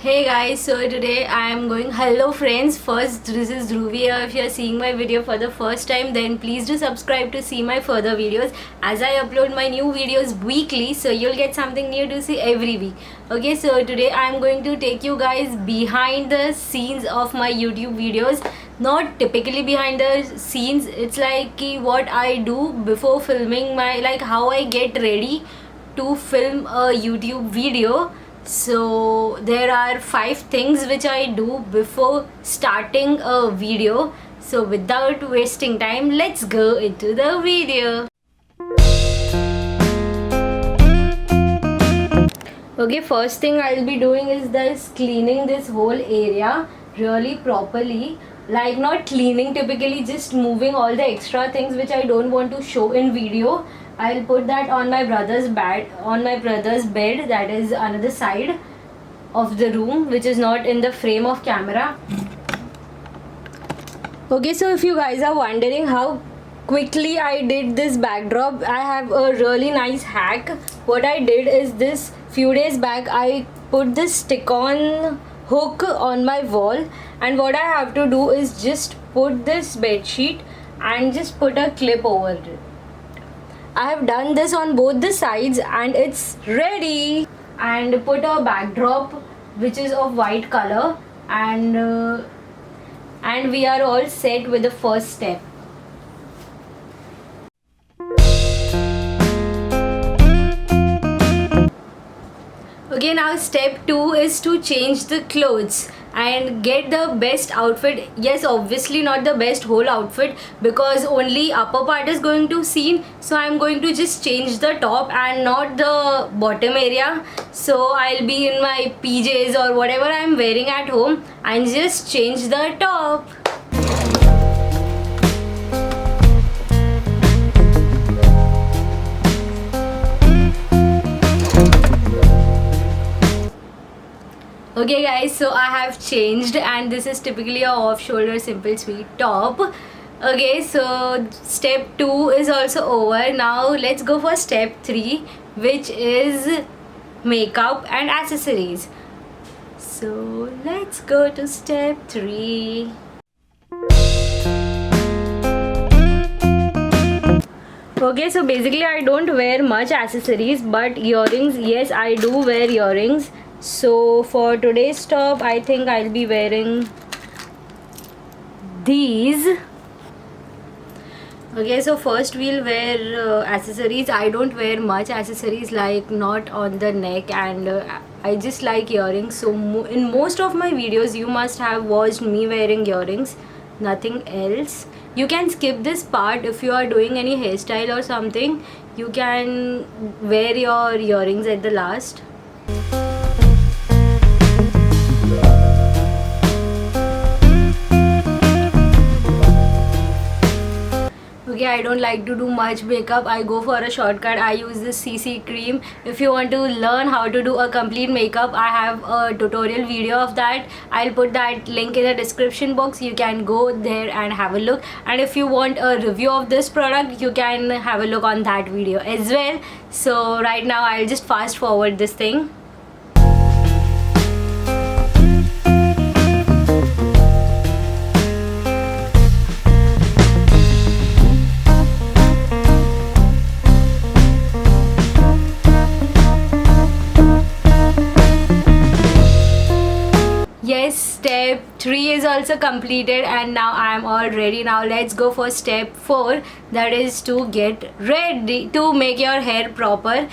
Hey guys, so today I am going. Hello friends, first this is Dhruvi here. If you are seeing my video for the first time, then please do subscribe to see my further videos as I upload my new videos weekly, so you'll get something new to see every week. Okay, so today I am going to take you guys behind the scenes of my YouTube videos. Not typically behind the scenes, it's like what I do before filming my, like how I get ready to film a YouTube video. So there are 5 things which I do before starting a video. So without wasting time, let's go into the video. Okay, first thing I'll be doing is this cleaning this whole area really properly. Like not cleaning typically, just moving all the extra things which I don't want to show in video. I'll put that on my brother's bed, that is another side of the room which is not in the frame of camera. Okay, so if you guys are wondering how quickly I did this backdrop, I have a really nice hack. What I did is this few days back I put this stick-on hook on my wall, and what I have to do is just put this bed sheet and just put a clip over it. I have done this on both the sides and it's ready. And put a backdrop which is of white color, and we are all set with the first step. Okay, now step 2 is to change the clothes and get the best outfit. Yes, obviously not the best whole outfit because only upper part is going to seen, so I'm going to just change the top and not the bottom area. So I'll be in my PJs or whatever I'm wearing at home and just change the top. Okay guys, so I have changed and this is typically a off-shoulder simple sweet top. Okay, so step 2 is also over. Now let's go for step 3, which is makeup and accessories. So let's go to step 3. Okay, so basically I don't wear much accessories, but earrings, yes, I do wear earrings. So for today's top, I think I'll be wearing these. Okay, so first we'll wear accessories. I don't wear much accessories, like not on the neck, and I just like earrings. So in most of my videos you must have watched me wearing earrings, nothing else. You can skip this part if you are doing any hairstyle or something. You can wear your earrings at the last. Okay, I don't like to do much makeup. I go for a shortcut. I use this CC cream. If you want to learn how to do a complete makeup, I have a tutorial video of that. I'll put that link in the description box. You can go there and have a look. And if you want a review of this product, you can have a look on that video as well. So right now I'll just fast forward this thing. Yes, step 3 is also completed and now I am all ready. Now let's go for step 4, that is to get ready to make your hair proper.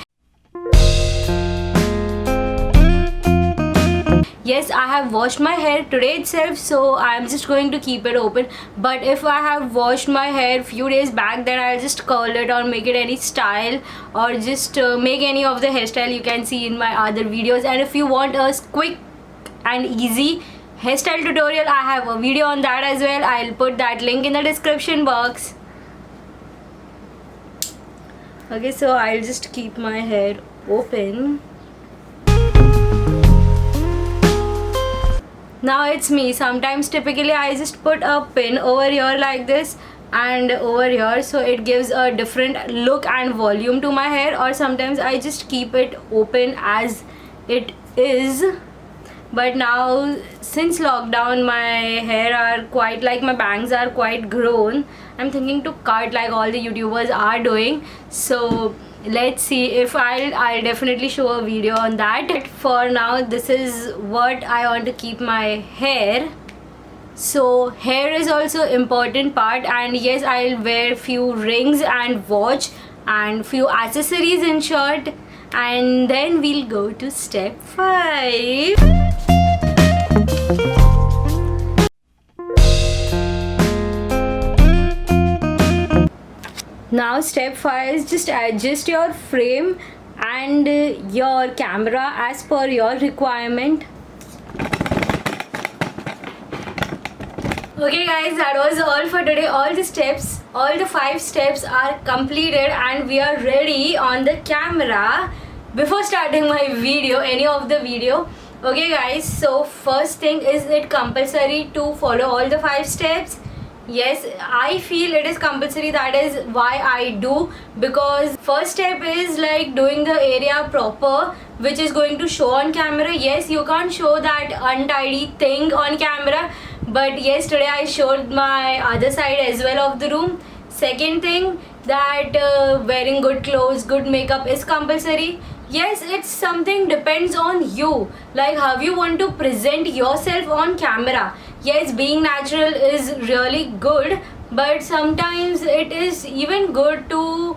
Yes, I have washed my hair today itself, so I am just going to keep it open. But if I have washed my hair few days back, then I'll just curl it or make it any style, or just make any of the hairstyle you can see in my other videos. And if you want a quick and easy hairstyle tutorial, I have a video on that as well. I'll put that link in the description box. Okay, so I'll just keep my hair open. Now it's me. Sometimes typically I just put a pin over here like this and over here, so it gives a different look and volume to my hair, or sometimes I just keep it open as it is. but now since lockdown my hair are quite, like my bangs are quite grown. I'm thinking to cut like all the YouTubers are doing. So let's see if I'll definitely show a video on that. But for now, this is what I want to keep my hair. So hair is also important part, and yes, I'll wear few rings and watch and few accessories in short, and then we'll go to step 5. Now step 5 is just adjust your frame and your camera as per your requirement. Okay guys, that was all for today. All the 5 steps are completed and we are ready on the camera. Before starting my video, any of the video, okay guys, so first thing, is it compulsory to follow all the 5 steps? Yes, I feel it is compulsory. That is why I do, because first step is like doing the area proper, which is going to show on camera. Yes, you can't show that untidy thing on camera, but yes, today I showed my other side as well of the room. Second thing, that wearing good clothes, good makeup is compulsory. Yes, it's something depends on you, like how you want to present yourself on camera. Yes, being natural is really good, but sometimes it is even good to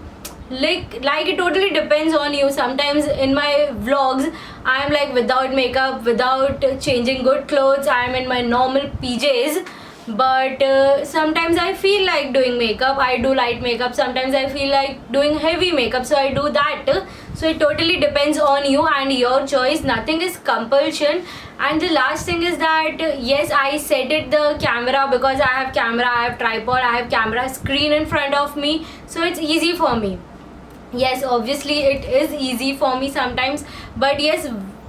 like it totally depends on you. Sometimes in my vlogs I am like without makeup, without changing good clothes, I am in my normal PJs. But sometimes I feel like doing makeup, I do light makeup. Sometimes I feel like doing heavy makeup, so I do that. So it totally depends on you and your choice. Nothing is compulsion. And the last thing is that yes, I set it the camera because I have camera, I have tripod, I have camera screen in front of me, so it's easy for me. Yes, obviously it is easy for me sometimes, but yes,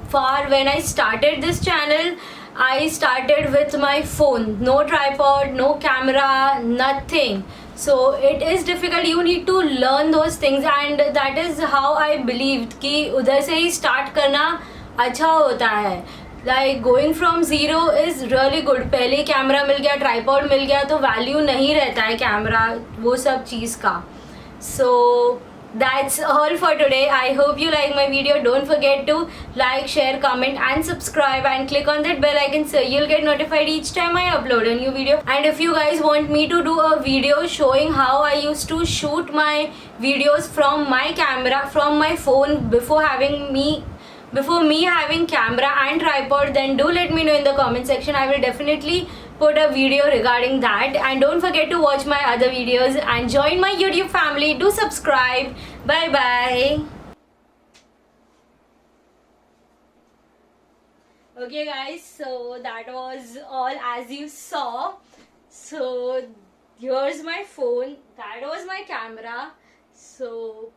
for when I started this channel, I started with my phone, no tripod, no camera, nothing. So it is difficult. You need to learn those things, and that is how I believed कि उधर से ही start करना अच्छा होता है. Like going from zero is really good. पहले camera मिल गया, tripod मिल गया, तो वैल्यू नहीं रहता है कैमरा वो सब चीज़ का. So that's all for today. I hope you like my video. Don't forget to like, share, comment and subscribe, and click on that bell icon so you'll get notified each time I upload a new video. And if you guys want me to do a video showing how I used to shoot my videos from my camera, from my phone, before me having camera and tripod, then do let me know in the comment section. I will definitely put a video regarding that. And don't forget to watch my other videos and join my YouTube family. Do subscribe. Bye bye. Okay guys, so that was all as you saw. So here's my phone, that was my camera. So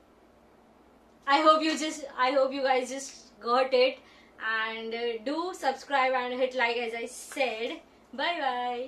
I hope you guys just got it, and do subscribe and hit like as I said. Bye bye.